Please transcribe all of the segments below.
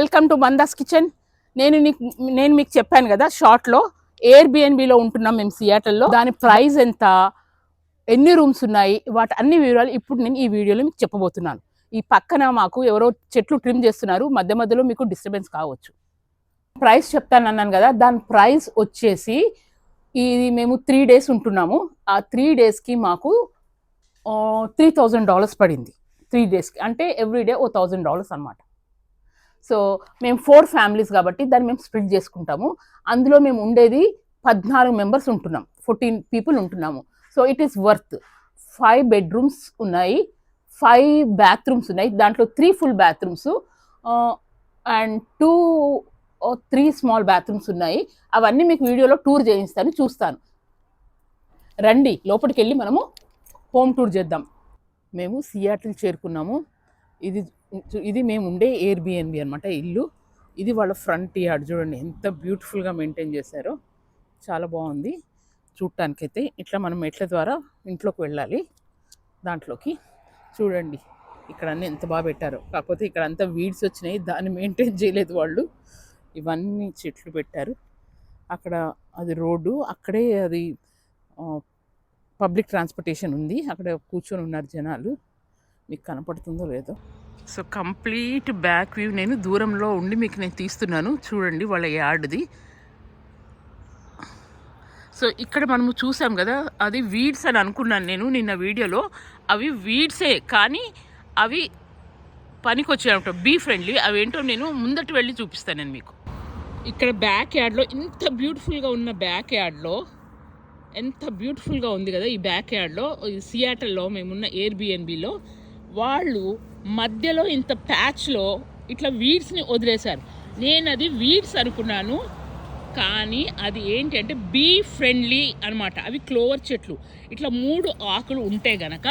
Welcome to మందాస్ kitchen. నేను మీకు చెప్పాను కదా షార్ట్లో ఎయిర్బిఎన్బిలో ఉంటున్నాం మేము సియాటల్లో. దాని ప్రైస్ ఎంత, ఎన్ని రూమ్స్ ఉన్నాయి, వాటి అన్ని వివరాలు ఇప్పుడు నేను ఈ వీడియోలో మీకు చెప్పబోతున్నాను. ఈ పక్కన మాకు ఎవరో చెట్లు ట్రిమ్ చేస్తున్నారు, మధ్య మధ్యలో మీకు డిస్టర్బెన్స్ కావచ్చు. ప్రైస్ చెప్తాను అన్నాను కదా, దాని ప్రైస్ వచ్చేసి ఇది మేము 3 days ఉంటున్నాము. ఆ 3 daysకి మాకు $3,000 పడింది. 3 daysకి అంటే ఎవ్రీడే $1,000 అనమాట. సో మేము 4 families కాబట్టి దాన్ని మేము స్ప్లిట్ చేసుకుంటాము. అందులో మేము ఉండేది 14 members ఉంటున్నాం, 14 people ఉంటున్నాము. So it is worth. 5 bedrooms ఉన్నాయి, 5 bathrooms ఉన్నాయి. దాంట్లో 3 full bathrooms and 3 small bathrooms ఉన్నాయి. అవన్నీ మీకు వీడియోలో టూర్ చేయిస్తాను, చూస్తాను. రండి లోపలికి వెళ్ళి మనము హోమ్ టూర్ చేద్దాం. మేము సియాటిల్ చేరుకున్నాము. ఇది మేము ఉండే ఎయిర్బిఎన్బి అనమాట ఇల్లు. ఇది వాళ్ళ ఫ్రంట్ యార్డ్ చూడండి, ఎంత బ్యూటిఫుల్గా మెయింటైన్ చేశారో, చాలా బాగుంది చూడటానికైతే. ఇట్లా మనం మెట్ల ద్వారా ఇంట్లోకి వెళ్ళాలి. దాంట్లోకి చూడండి ఇక్కడ అన్నీ ఎంత బాగా పెట్టారో. కాకపోతే ఇక్కడ అంతా వీడ్స్ వచ్చినాయి, దాన్ని మెయింటైన్ చేయలేదు వాళ్ళు. ఇవన్నీ చెట్లు పెట్టారు. అక్కడ అది రోడ్డు, అక్కడే అది పబ్లిక్ ట్రాన్స్పోర్టేషన్ ఉంది. అక్కడ కూర్చొని ఉన్నారు జనాలు, మీకు కనపడుతుందో లేదో. సో కంప్లీట్ బ్యాక్ వ్యూ నేను దూరంలో ఉండి మీకు నేను తీస్తున్నాను. చూడండి వాళ్ళ యార్డ్ది. సో ఇక్కడ మనము చూసాం కదా, అది వీడ్స్ అని అనుకున్నాను నేను నిన్న వీడియోలో. అవి వీడ్సే కానీ అవి పనికొచ్చాయన్నమాట, బీ ఫ్రెండ్లీ. అవి ఏంటో నేను ముందటి వెళ్ళి చూపిస్తాను నేను మీకు. ఇక్కడ బ్యాక్ యార్డ్లో ఇంత బ్యూటిఫుల్గా ఉన్న బ్యాక్ యార్డ్లో, ఎంత బ్యూటిఫుల్గా ఉంది కదా ఈ బ్యాక్ యార్డ్లో. సియాటల్లో మేమున్న ఎయిర్బిఎన్బిలో వాళ్ళు మధ్యలో ఇంత ప్యాచ్లో ఇట్లా వీడ్స్ని వదిలేశారు. నేను అది వీడ్స్ అనుకున్నాను, కానీ అది ఏంటి అంటే బీ ఫ్రెండ్లీ అనమాట. అవి క్లోవర్ చెట్లు. ఇట్లా 3 ఆకులు ఉంటే గనక,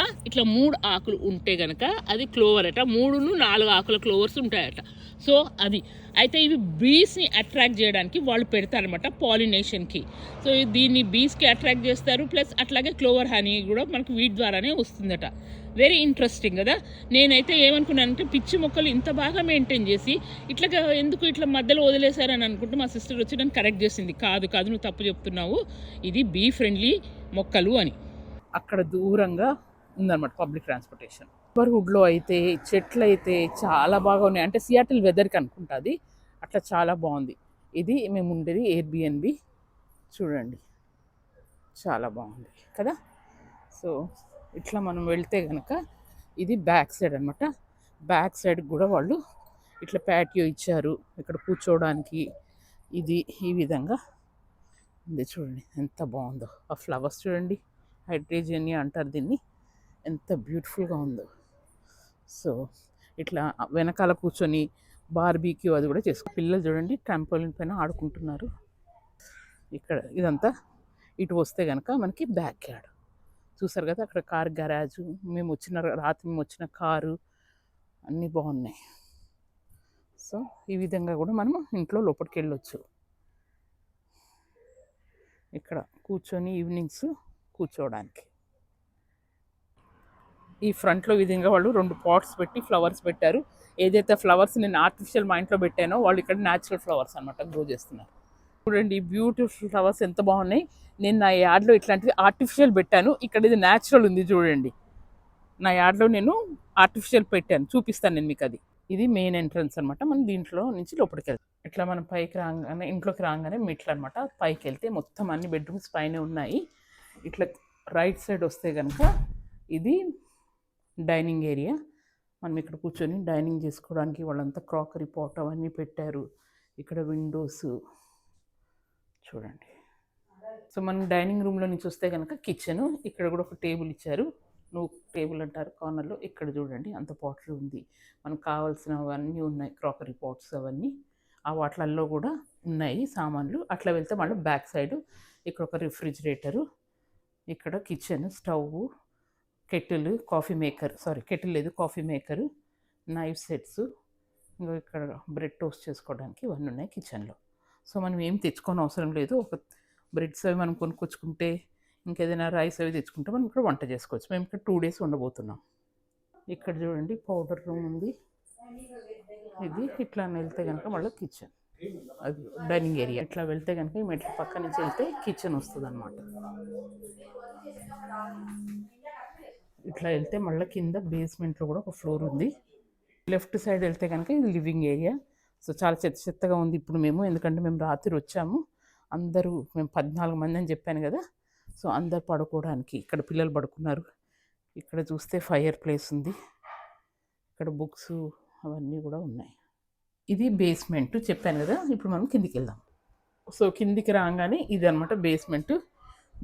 అది క్లోవర్ అట. 3-4 ఆకుల క్లోవర్స్ ఉంటాయట. సో అది అయితే ఇవి బీస్ని అట్రాక్ట్ చేయడానికి వాళ్ళు పెడతారనమాట, పాలినేషన్కి. సో దీన్ని బీస్కి అట్రాక్ట్ చేస్తారు, ప్లస్ అట్లాగే క్లోవర్ హనీ కూడా మనకు వీటి ద్వారానే వస్తుందట. వెరీ ఇంట్రెస్టింగ్ కదా. నేనైతే ఏమనుకున్నానంటే పిచ్చి మొక్కలు ఇంత బాగా మెయింటైన్ చేసి ఎందుకు ఇట్లా మధ్యలో వదిలేశారని అనుకుంటే మా సిస్టర్ వచ్చి నన్ను కరెక్ట్ చేసింది. కాదు నువ్వు తప్పు చెప్తున్నావు, ఇది బీ ఫ్రెండ్లీ మొక్కలు అని. అక్కడ దూరంగా ఉందన్నమాట పబ్లిక్ ట్రాన్స్పోర్టేషన్. నైబర్హుడ్లో అయితే చెట్లు అయితే చాలా బాగా ఉన్నాయి. అంటే సియాటిల్ వెదర్కి అనుకుంటుంది, అట్లా చాలా బాగుంది. ఇది మేము ఉండేది ఎయిర్బిఎన్బి. చూడండి చాలా బాగుంది కదా. సో ఇట్లా మనం వెళ్తే కనుక ఇది బ్యాక్ సైడ్ అనమాట. బ్యాక్ సైడ్ కూడా వాళ్ళు ఇట్లా ప్యాటియో ఇచ్చారు ఇక్కడ కూర్చోవడానికి. ఇది ఈ విధంగా ఉంది. చూడండి ఎంత బాగుందో. ఆ ఫ్లవర్స్ చూడండి, హైడ్రేజియా అంటారు దీన్ని, ఎంత బ్యూటిఫుల్గా ఉందో. సో ఇట్లా వెనకాల కూర్చొని బార్బీక్యూ అది కూడా చేసుకో. పిల్లలు చూడండి ట్రాంపోలిన్ పైన ఆడుకుంటున్నారు. ఇక్కడ ఇదంతా ఇటు వస్తే కనుక మనకి బ్యాక్ యార్డ్ చూసారు కదా. అక్కడ కార్ గరాజు, రాత్రి మేము వచ్చిన కారు అన్నీ బాగున్నాయి. సో ఈ విధంగా కూడా మనము ఇంట్లో లోపలికి వెళ్ళొచ్చు. ఇక్కడ కూర్చొని ఈవినింగ్స్ కూర్చోవడానికి. ఈ ఫ్రంట్లో విధంగా వాళ్ళు 2 pots పెట్టి ఫ్లవర్స్ పెట్టారు. ఏదైతే ఫ్లవర్స్ నేను ఆర్టిఫిషియల్ మా ఇంట్లో పెట్టానో వాళ్ళు ఇక్కడ న్యాచురల్ ఫ్లవర్స్ అనమాట గ్రో చేస్తున్నారు. చూడండి బ్యూటిఫుల్ ఫ్లవర్స్ ఎంత బాగున్నాయి. నేను నా యార్డ్లో ఇట్లాంటివి ఆర్టిఫిషియల్ పెట్టాను, ఇక్కడ ఇది న్యాచురల్ ఉంది. చూడండి నా యార్డ్లో నేను ఆర్టిఫిషియల్ పెట్టాను, చూపిస్తాను నేను మీకు. ఇది మెయిన్ ఎంట్రన్స్ అనమాట. మనం దీంట్లో నుంచి లోపలికి వెళ్తాం. ఇట్లా మనం పైకి రాగానే, ఇంట్లోకి రాగానే మెట్లు అనమాట. పైకి వెళ్తే మొత్తం అన్ని బెడ్రూమ్స్ పైన ఉన్నాయి. ఇట్లా రైట్ సైడ్ వస్తే కనుక ఇది డైనింగ్ ఏరియా. మనం ఇక్కడ కూర్చొని డైనింగ్ చేసుకోవడానికి వాళ్ళంతా క్రాకరీ పాట్ అవన్నీ పెట్టారు. ఇక్కడ విండోస్ చూడండి. సో మనం డైనింగ్ రూమ్లో నుంచి వస్తే కనుక కిచెన్. ఇక్కడ కూడా ఒక టేబుల్ ఇచ్చారు, నువ్వు టేబుల్ అంటారు కార్నర్లో. ఇక్కడ చూడండి అంత పాట్లు ఉంది, మనకు కావాల్సినవన్నీ ఉన్నాయి, క్రాకరీ పాట్స్ అవన్నీ. ఆ వాటిల్లో కూడా ఉన్నాయి సామాన్లు. అట్లా వెళ్తే మళ్ళీ బ్యాక్ సైడ్ ఇక్కడ ఒక రిఫ్రిజిరేటరు, ఇక్కడ kitchen, stove, kettle, coffee maker, kettle లేదు, కాఫీ మేకరు, నైఫ్ సెట్స్, ఇంకా ఇక్కడ బ్రెడ్ టోస్ట్ చేసుకోవడానికి ఇవన్నీ ఉన్నాయి కిచెన్లో. సో మనం ఏం తెచ్చుకోని అవసరం లేదు. ఒక బ్రెడ్స్ అవి మనం కొనుక్కొచ్చుకుంటే, ఇంకేదైనా రైస్ అవి తెచ్చుకుంటే మనం ఇక్కడ వంట చేసుకోవచ్చు. మేము ఇక్కడ 2 days ఉండబోతున్నాం. ఇక్కడ చూడండి పౌడర్ రూమ్ ఉంది. ఇది ఇట్లా వెళ్తే కనుక మళ్ళీ కిచెన్, అది డైనింగ్ ఏరియా. ఇట్లా వెళ్తే కనుక ఈ మెట్ల పక్క నుంచి వెళ్తే కిచెన్ వస్తుంది అనమాట. ఇట్లా వెళ్తే మళ్ళీ కింద బేస్మెంట్లో కూడా ఒక ఫ్లోర్ ఉంది. లెఫ్ట్ సైడ్ వెళ్తే కనుక ఇది లివింగ్ ఏరియా. సో చాలా చెత్తగా ఉంది ఇప్పుడు మేము, ఎందుకంటే మేము రాత్రి వచ్చాము. అందరూ మేము 14 మంది అని చెప్పాను కదా. సో అందరు పడుకోవడానికి ఇక్కడ పిల్లలు పడుకున్నారు. ఇక్కడ చూస్తే ఫైర్ ప్లేస్ ఉంది, ఇక్కడ బుక్స్ అవన్నీ కూడా ఉన్నాయి. ఇది బేస్మెంట్ చెప్పాను కదా. ఇప్పుడు మనం కిందికి వెళ్దాం. సో కిందికి రాగానే ఇది అనమాట బేస్మెంట్.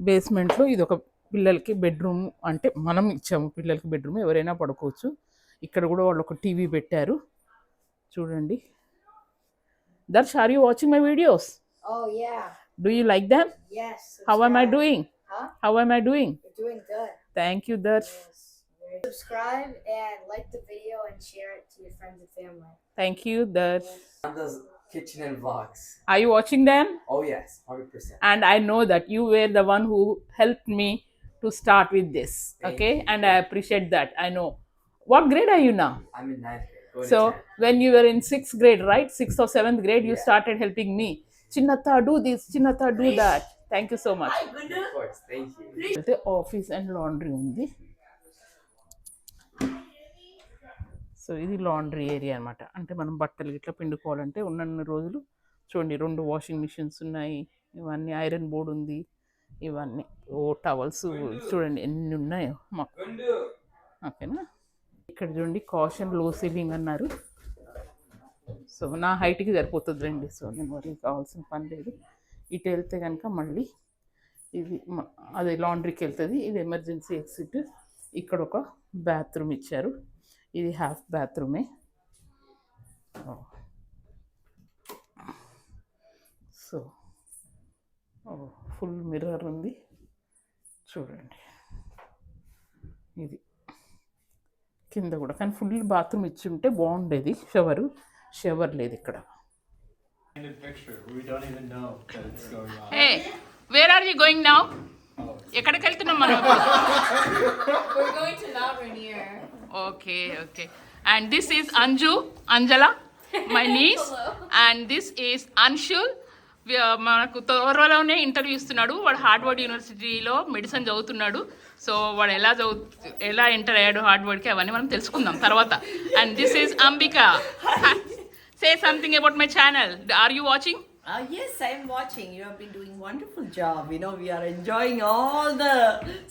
బేస్మెంట్లో ఇది ఒక పిల్లలకి బెడ్రూమ్, అంటే మనం ఇచ్చాము పిల్లలకి బెడ్రూమ్, ఎవరైనా పడుకోవచ్చు. ఇక్కడ కూడా వాళ్ళు ఒక టీవీ పెట్టారు చూడండి. Darsh, are you watching my videos? Oh yeah. Do you like them? Yes. How am I doing? Huh? How am I doing? You're doing good. Thank you, Darsh. Yes. Subscribe and like the video and share it to your friends and family. Thank you, Darsh. Does kitchen and vlogs. Are you watching them? Oh yes, 100%. And I know that you were the one who helped me to start with this. Okay? And I appreciate that. I know. What grade are you now? I'm in 9th grade. Going So to 10th. when you were in 6th grade, right? 6th or 7th grade, you Yeah. started helping me. Chinnata, do this. Chinnata, do that. Thank you so much. Of course, thank you. అయితే office and laundry ఉంది. So ఇది laundry area అనమాట. అంటే మనం బట్టలు ఇట్లా పిండుకోవాలంటే ఉన్నన్ని రోజులు చూడండి 2 వాషింగ్ మిషన్స్ ఉన్నాయి, ఇవన్నీ ఐరన్ బోర్డ్ ఉంది, ఇవన్నీ టవల్స్ చూడండి ఎన్ని ఉన్నాయో మాకు. ఓకేనా. ఇక్కడ చూడండి కాషన్ లో సీలింగ్ అన్నారు. సో నా హైట్కి సరిపోతుంది రండి. సో నేను మళ్ళీ కావాల్సిన పని లేదు. ఇటు వెళ్తే కనుక మళ్ళీ ఇది అదే లాండ్రీకి వెళ్తుంది. ఇది ఎమర్జెన్సీ ఎగ్జిట్. ఇక్కడ ఒక బాత్రూమ్ ఇచ్చారు, ఇది హాఫ్ బాత్రూమే. సో ఫుల్ మిర్రర్ ఉంది చూడండి. ఇది కింద కూడా, కానీ ఫుల్ బాత్రూమ్ ఇచ్చి ఉంటే బాగుండేది. షవర్ లేదు ఇక్కడ. We don't even know that it's going on. Hey, where are you going now? ఎక్కడికి వెళ్తున్నాం మనం? We're going to Mount Rainier. Okay. And this is Anjala, my niece. And this is Anshul. మనకు త్వరలోనే interview ఇస్తున్నాడు. వాడు Harvard యూనివర్సిటీలో medicine చదువుతున్నాడు. So వాడు ఎలా ఎంటర్ అయ్యాడు హార్వర్డ్కి అవన్నీ మనం తెలుసుకుందాం తర్వాత. And this is Ambika. Say something about my channel. Are you watching? Yes, I'm watching. You have been doing wonderful job. You know, we are enjoying all the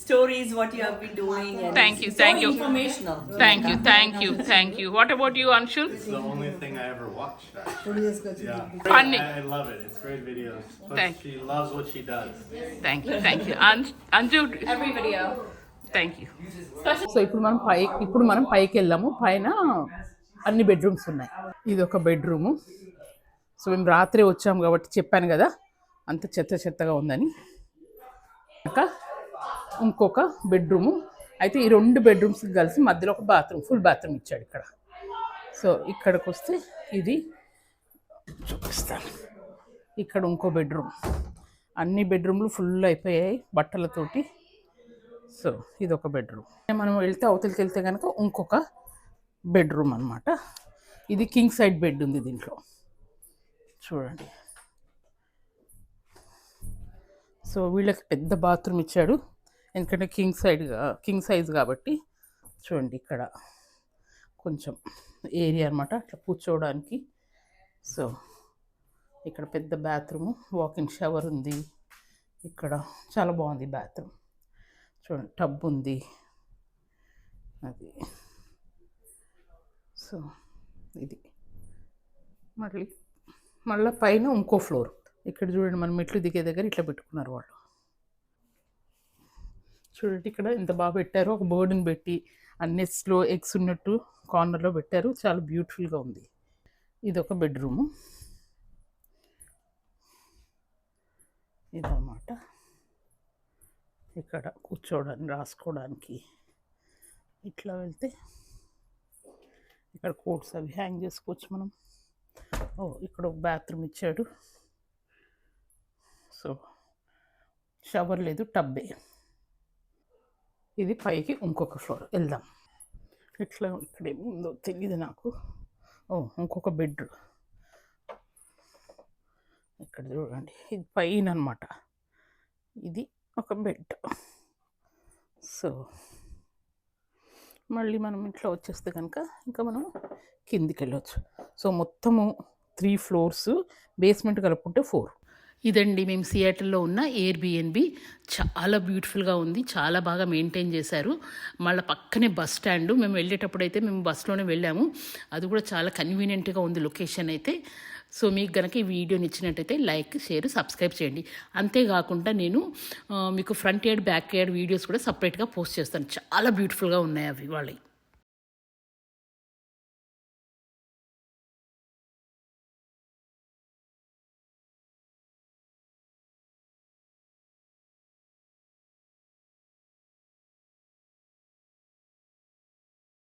stories what you have been doing. And Thank you, it's thank so you. informational. Thank you. What about you, Anshul? It's the only thing I ever watched. Actually. Yeah. Funny. I love it. It's great videos. Plus, Thank she loves what she does. Thank you. Anju. Every video. Thank you. So ఇప్పుడు మనం పైకి వెళ్దాము. పైన అన్ని bedrooms ఉన్నాయి. ఇది ఒక bedroom. So మేము రాత్రి వచ్చాము కాబట్టి చెప్పాను కదా అంత చెత్తగా ఉందని. ఇంకా ఇంకొక బెడ్రూము. అయితే ఈ 2 బెడ్రూమ్స్కి కలిసి మధ్యలో ఒక బాత్రూమ్, ఫుల్ బాత్రూమ్ ఇచ్చాడు ఇక్కడ. సో ఇక్కడికి వస్తే ఇది చూపిస్తాను. ఇక్కడ ఇంకో బెడ్రూమ్. అన్ని బెడ్రూమ్లు ఫుల్ అయిపోయాయి బట్టలతోటి. సో ఇది ఒక బెడ్రూమ్. మనం వెళ్తే అవతలికి వెళ్తే కనుక ఇంకొక బెడ్రూమ్ అనమాట. ఇది కింగ్ సైడ్ బెడ్ ఉంది దీంట్లో చూడండి. సో వీళ్ళకి పెద్ద బాత్రూమ్ ఇచ్చాడు, ఎందుకంటే కింగ్ సైజ్ కాబట్టి. చూడండి ఇక్కడ కొంచెం ఏరియా అనమాట అట్లా కూర్చోవడానికి. సో ఇక్కడ పెద్ద బాత్రూము, వాకింగ్ షవర్ ఉంది. ఇక్కడ చాలా బాగుంది బాత్రూమ్. చూడండి టబ్ ఉంది అది. సో ఇది మళ్ళీ పైన ఇంకో ఫ్లోర్. ఇక్కడ చూడండి మనం మెట్లు దిగే దగ్గర ఇట్లా పెట్టుకున్నారు వాళ్ళు. చూడండి ఇక్కడ ఎంత బాగా పెట్టారో, ఒక బర్డ్ని పెట్టి అన్నిట్లో ఎగ్స్ ఉన్నట్టు కార్నర్లో పెట్టారు. చాలా బ్యూటిఫుల్గా ఉంది. ఇది ఒక బెడ్రూము ఇదన్నమాట. ఇక్కడ కూర్చోవడానికి, రాసుకోవడానికి. ఇట్లా వెళ్తే ఇక్కడ కోట్స్ అవి హ్యాంగ్ చేసుకోవచ్చు మనం. ఇక్కడ ఒక బాత్రూమ్ ఇచ్చాడు. సో షవర్ లేదు, టబ్బే. ఇది పైకి ఇంకొక ఫ్లోర్. వెళ్దాం. ఇక్కడ ఏముందో తెలియదు నాకు. ఇంకొక బెడ్ ఇక్కడ చూడండి, ఇది పైన అనమాట, ఇది ఒక బెడ్. సో మళ్ళీ మనం ఇంట్లో వచ్చేస్తే కనుక ఇంకా మనం కిందికి వెళ్ళొచ్చు. సో మొత్తము 3 ఫ్లోర్స్, బేస్మెంట్ కలుపుకుంటే 4. ఇదండి మేము సియాటిల్లో ఉన్న ఎయిర్బిఎన్బి. చాలా బ్యూటిఫుల్గా ఉంది, చాలా బాగా మెయింటైన్ చేశారు. మళ్ళీ పక్కనే బస్ స్టాండ్. మేము వెళ్ళేటప్పుడు అయితే మేము బస్సులోనే వెళ్ళాము. అది కూడా చాలా కన్వీనియంట్గా ఉంది లొకేషన్ అయితే. సో మీకు కనుక ఈ వీడియోని ఇచ్చినట్టయితే లైక్, షేర్, సబ్స్క్రైబ్ చేయండి. అంతేకాకుండా నేను మీకు front yard, back yard videos కూడా సపరేట్గా పోస్ట్ చేస్తాను. చాలా బ్యూటిఫుల్గా ఉన్నాయి అవి వాళ్ళవి.